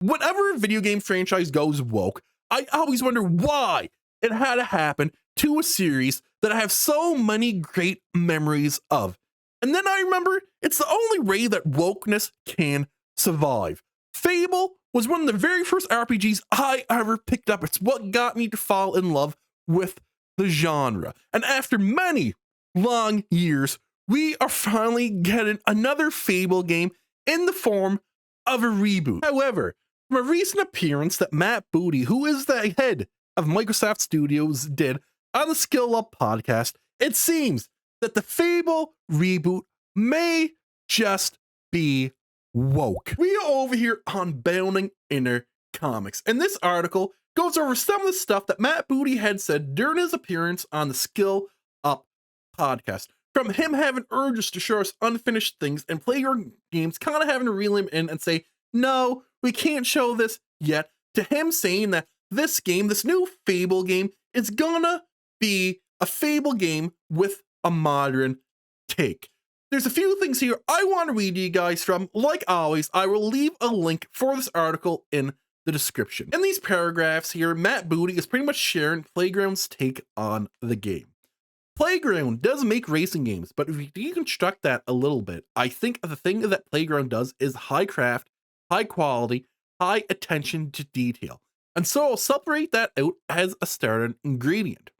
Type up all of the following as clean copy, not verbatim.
Whenever a video game franchise goes woke, I always wonder why it had to happen to a series that I have so many great memories of. And then I remember it's the only way that wokeness can survive. Fable was one of the very first RPGs I ever picked up. It's what got me to fall in love with the genre. And after many long years, we are finally getting another Fable game in the form of a reboot. However, from a recent appearance that Matt Booty, who is the head of Microsoft Studios, did on the Skill Up podcast, it seems that the Fable reboot may just be woke. We are over here on Bounding Inner Comics, and this article goes over some of the stuff that Matt Booty had said during his appearance on the Skill Up podcast. From him having urges to show us unfinished things and Playground Games kind of having to reel him in and say, no, we can't show this yet, to him saying that this game, this new Fable game, is gonna be a Fable game with a modern take. There's a few things here I want to read to you guys from. Like always, I will leave a link for this article in the description. In these paragraphs here, Matt Booty is pretty much sharing Playground's take on the game. Playground does make racing games, but if you deconstruct that a little bit, I think the thing that Playground does is high craft, high quality, high attention to detail. And so I'll separate that out as a starting ingredient.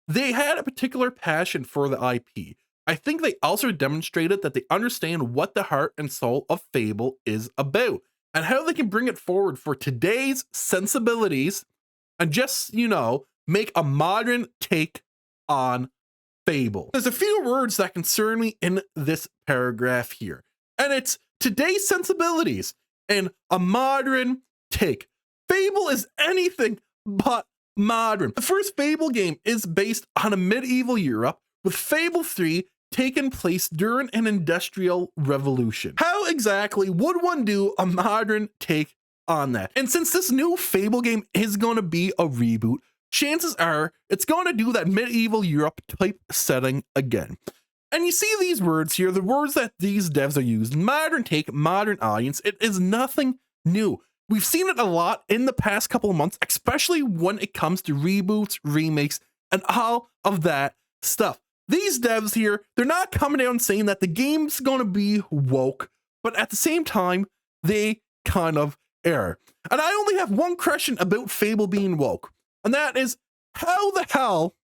They had a particular passion for the IP. I think they also demonstrated that they understand what the heart and soul of Fable is about and how they can bring it forward for today's sensibilities and just, make a modern take on Fable. There's a few words that concern me in this paragraph here, and it's today's sensibilities and a modern take. Fable is anything but modern. The first Fable game is based on a medieval Europe, with Fable 3 taking place during an industrial revolution. How exactly would one do a modern take on that? And since this new Fable game is going to be a reboot, chances are it's going to do that medieval Europe type setting again. And you see these words here, the words that these devs are using: modern take, modern audience. It is nothing new. We've seen it a lot in the past couple of months, especially when it comes to reboots, remakes, and all of that stuff. These devs here, they're not coming down saying that the game's going to be woke, but at the same time, they kind of err. And I only have one question about Fable being woke, and that is, how the hell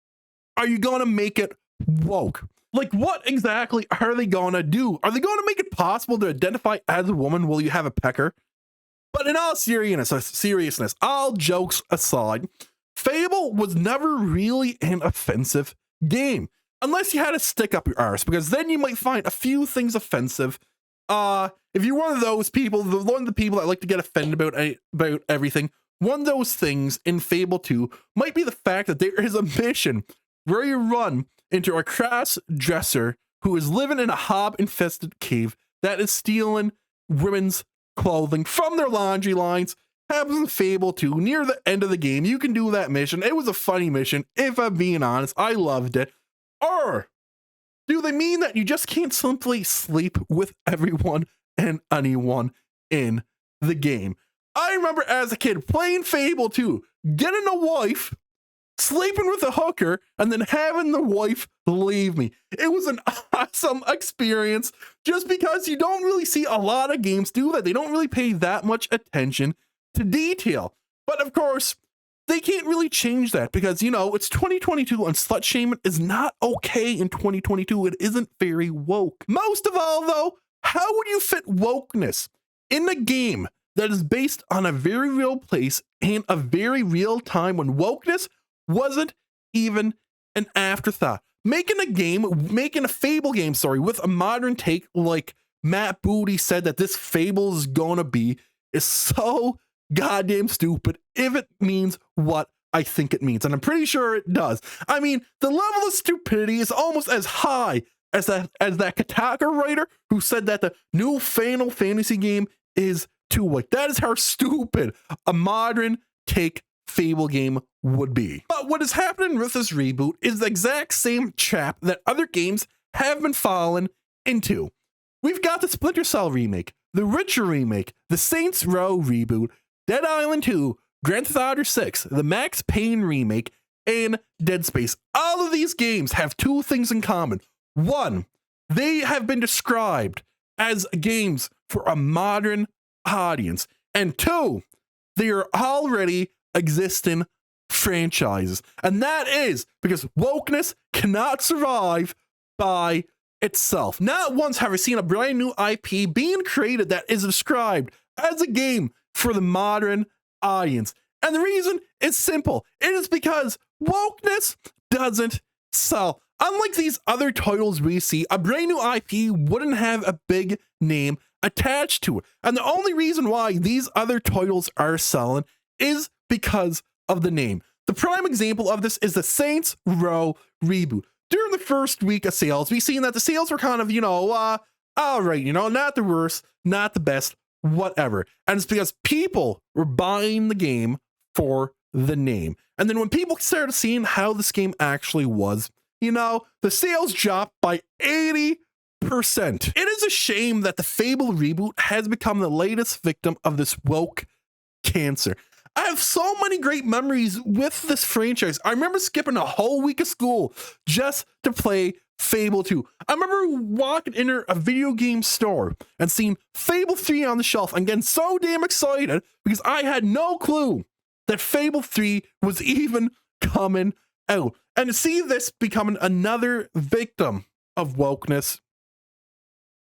are you going to make it woke? Like, what exactly are they going to do? Are they going to make it possible to identify as a woman while you have a pecker? But in all seriousness, all jokes aside, Fable was never really an offensive game, unless you had a stick up your arse, because then you might find a few things offensive. If you're one of those people, one of the people that like to get offended about everything, one of those things in Fable 2 might be the fact that there is a mission where you run into a cross-dresser who is living in a hob-infested cave that is stealing women's clothing from their laundry lines. Happens in Fable 2 near the end of the game. You can do that mission. It was a funny mission, if I'm being honest. I loved it. Or do they mean that you just can't simply sleep with everyone and anyone in the game? I remember as a kid playing Fable 2, getting a wife, sleeping with a hooker, and then having the wife leave me. It was an awesome experience just because you don't really see a lot of games do that. They don't really pay that much attention to detail. But of course, they can't really change that because, it's 2022 and slut shaming is not okay in 2022. It isn't very woke. Most of all, though, how would you fit wokeness in a game that is based on a very real place and a very real time when wokeness wasn't even an afterthought? Making a Fable game, with a modern take like Matt Booty said that this Fable is gonna be is so goddamn stupid if it means what I think it means. And I'm pretty sure it does. I mean, the level of stupidity is almost as high as that Kotaku writer who said that the new Final Fantasy game is too white. That is how stupid a modern take Fable game would be. But what is happening with this reboot is the exact same trap that other games have been falling into. We've got the Splinter Cell remake, the Witcher remake, the Saints Row reboot, Dead Island 2, Grand Theft Auto 6, the Max Payne remake, and Dead Space. All of these games have two things in common. One, they have been described as games for a modern audience. And two, they are already existing franchises. And that is because wokeness cannot survive by itself. Not once have I seen a brand new IP being created that is described as a game for the modern audience. And the reason is simple. It is because wokeness doesn't sell. Unlike these other titles we see, a brand new IP wouldn't have a big name attached to it. And the only reason why these other titles are selling is because of the name. The prime example of this is the Saints Row reboot. During the first week of sales, we've seen that the sales were kind of, all right, not the worst, not the best, whatever. And it's because people were buying the game for the name. And then when people started seeing how this game actually was, the sales dropped by 80%. It is a shame that the Fable reboot has become the latest victim of this woke cancer. I have so many great memories with this franchise. I remember skipping a whole week of school just to play Fable 2. I remember walking into a video game store and seeing Fable 3 on the shelf and getting so damn excited because I had no clue that Fable 3 was even coming out. And to see this becoming another victim of wokeness,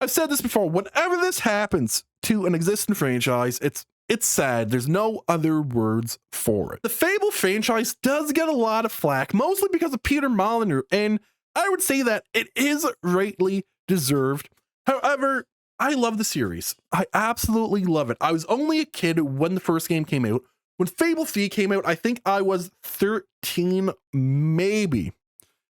I've said this before, whenever this happens to an existing franchise, it's sad. There's no other words for it. The Fable franchise does get a lot of flack, mostly because of Peter Molyneux, and I would say that it is rightly deserved. However, I love the series. I absolutely love it. I was only a kid when the first game came out. When Fable 3 came out, I think I was 13, maybe.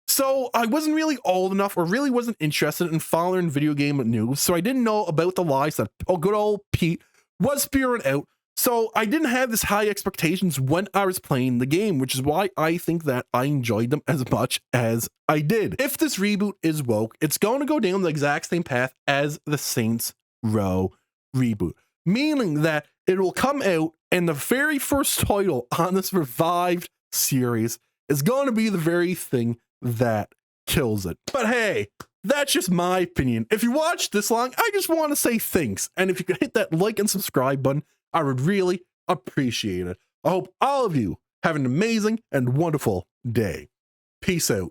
So I wasn't really old enough or really wasn't interested in following video game news, so I didn't know about the lies that good old Pete was spewing out. So I didn't have this high expectations when I was playing the game, which is why I think that I enjoyed them as much as I did. If this reboot is woke, it's going to go down the exact same path as the Saints Row reboot, meaning that it will come out and the very first title on this revived series is going to be the very thing that kills it. But hey, that's just my opinion. If you watched this long, I just want to say thanks. And if you could hit that like and subscribe button, I would really appreciate it. I hope all of you have an amazing and wonderful day. Peace out.